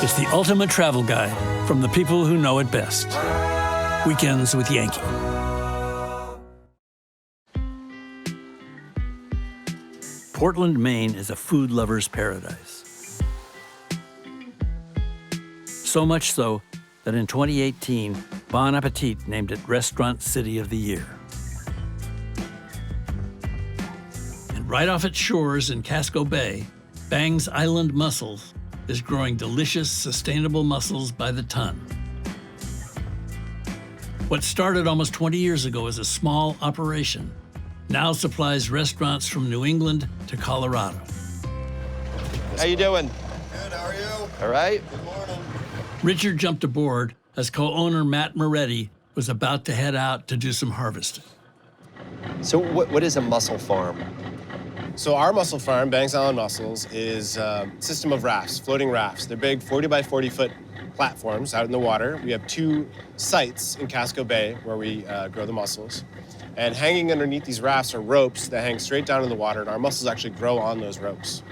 It's the ultimate travel guide from the people who know it best. Weekends with Yankee. Portland, Maine is a food lover's paradise. So much so that in 2018, Bon Appetit named it Restaurant City of the Year. And right off its shores in Casco Bay, Bang's Island Mussels is growing delicious, sustainable mussels by the ton. What started almost 20 years ago as a small operation now supplies restaurants from New England to Colorado. How you doing? Good, how are you? All right. Good morning. Richard jumped aboard as co-owner Matt Moretti was about to head out to do some harvesting. So what is a mussel farm? So our mussel farm, Bang's Island Mussels, is a system of rafts, floating rafts. They're big 40 by 40 foot platforms out in the water. We have 2 sites in Casco Bay where we grow the mussels. And hanging underneath these rafts are ropes that hang straight down in the water, and our mussels actually grow on those ropes.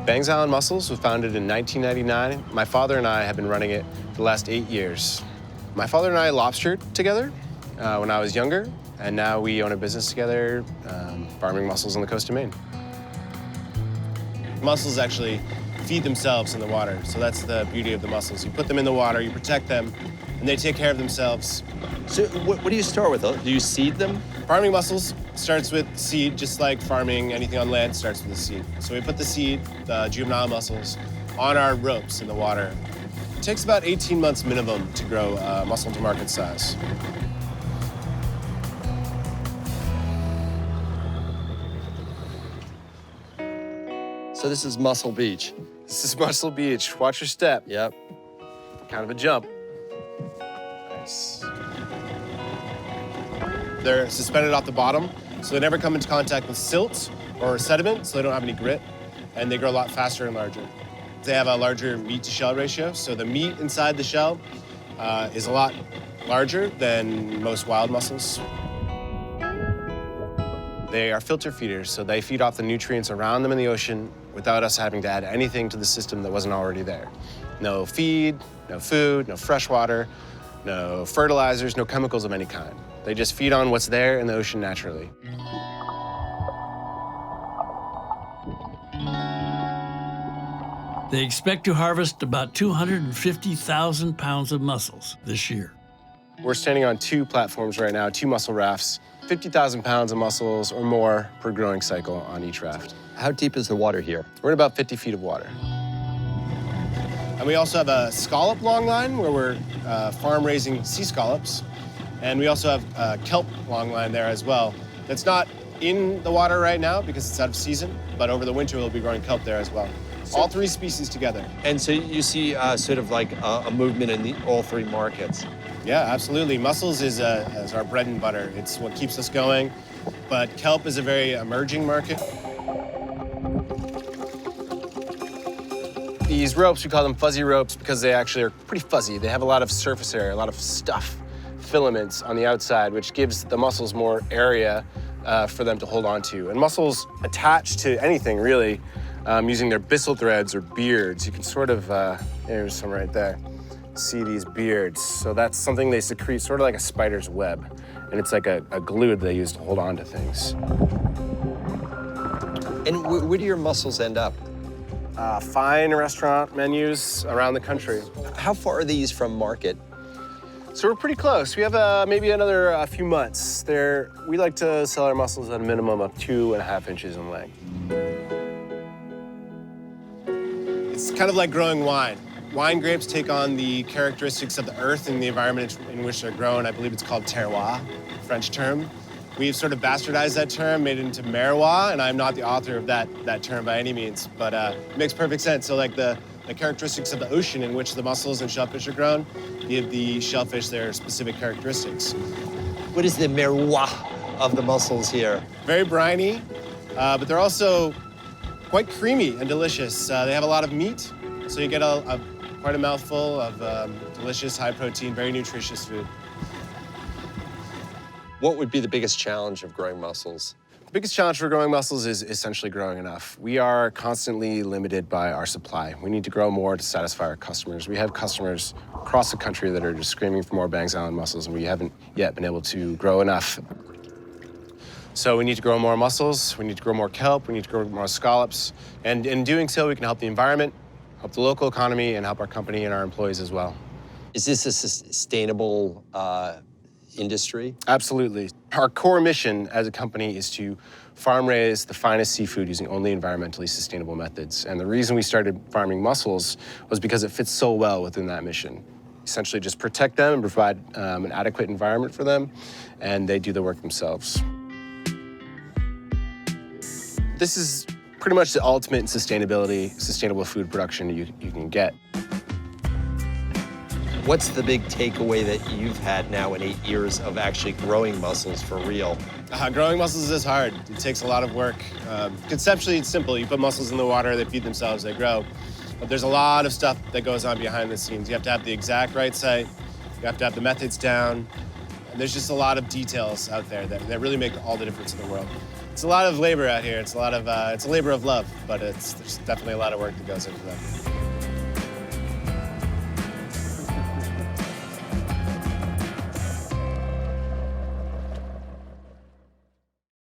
Bang's Island Mussels was founded in 1999. My father and I have been running it for the last 8 years. My father and I lobstered together when I was younger, and now we own a business together, farming mussels on the coast of Maine. Mussels actually feed themselves in the water, so that's the beauty of the mussels. You put them in the water, you protect them, and they take care of themselves. So what do you start with? Do you seed them? Farming mussels starts with seed, just like farming anything on land starts with a seed. So we put the seed, the juvenile mussels, on our ropes in the water. It takes about 18 months minimum to grow a mussel to market size. So this is Mussel Beach. This is Mussel Beach. Watch your step. Yep. Kind of a jump. Nice. They're suspended off the bottom, so they never come into contact with silt or sediment, so they don't have any grit, and they grow a lot faster and larger. They have a larger meat-to-shell ratio, so the meat inside the shell is a lot larger than most wild mussels. They are filter feeders, so they feed off the nutrients around them in the ocean without us having to add anything to the system that wasn't already there. No feed, no food, no fresh water, no fertilizers, no chemicals of any kind. They just feed on what's there in the ocean naturally. They expect to harvest about 250,000 pounds of mussels this year. We're standing on 2 platforms right now, 2 mussel rafts, 50,000 pounds of mussels or more per growing cycle on each raft. How deep is the water here? We're in about 50 feet of water. And we also have a scallop longline where we're farm raising sea scallops. And we also have a kelp longline there as well. That's not in the water right now because it's out of season, but over the winter we'll be growing kelp there as well. All 3 species together. And so you see sort of like a movement in all 3 markets. Yeah, absolutely. Mussels is our bread and butter. It's what keeps us going. But kelp is a very emerging market. These ropes, we call them fuzzy ropes because they actually are pretty fuzzy. They have a lot of surface area, a lot of stuff, filaments on the outside, which gives the mussels more area for them to hold on to. And mussels attach to anything, really, using their byssal threads or beards. You can sort of, there's some right there. See these beards. So that's something they secrete, sort of like a spider's web. And it's like a glue that they use to hold on to things. And where do your mussels end up? Fine restaurant menus around the country. How far are these from market? So we're pretty close. We have maybe another few months. We like to sell our mussels at a minimum of 2.5 inches in length. It's kind of like growing wine. Wine grapes take on the characteristics of the earth and the environment in which they're grown. I believe it's called terroir, French term. We've sort of bastardized that term, made it into merroir, and I'm not the author of that term by any means, but it makes perfect sense. So like the characteristics of the ocean in which the mussels and shellfish are grown give the shellfish their specific characteristics. What is the merroir of the mussels here? Very briny, but they're also quite creamy and delicious. They have a lot of meat, so you get a quite a mouthful of delicious, high-protein, very nutritious food. What would be the biggest challenge of growing mussels? The biggest challenge for growing mussels is essentially growing enough. We are constantly limited by our supply. We need to grow more to satisfy our customers. We have customers across the country that are just screaming for more Bangs Island mussels, and we haven't yet been able to grow enough. So we need to grow more mussels, we need to grow more kelp, we need to grow more scallops, and in doing so, we can help the environment, help the local economy, and help our company and our employees as well. Is this a sustainable industry? Absolutely. Our core mission as a company is to farm raise the finest seafood using only environmentally sustainable methods. And the reason we started farming mussels was because it fits so well within that mission. Essentially just protect them and provide an adequate environment for them, and they do the work themselves. This is pretty much the ultimate in sustainable food production you can get. What's the big takeaway that you've had now in 8 years of actually growing mussels for real? Growing mussels is hard. It takes a lot of work. Conceptually, it's simple. You put mussels in the water, they feed themselves, they grow. But there's a lot of stuff that goes on behind the scenes. You have to have the exact right site. You have to have the methods down. And there's just a lot of details out there that really make all the difference in the world. It's a lot of labor out here. It's a labor of love, but there's definitely a lot of work that goes into that.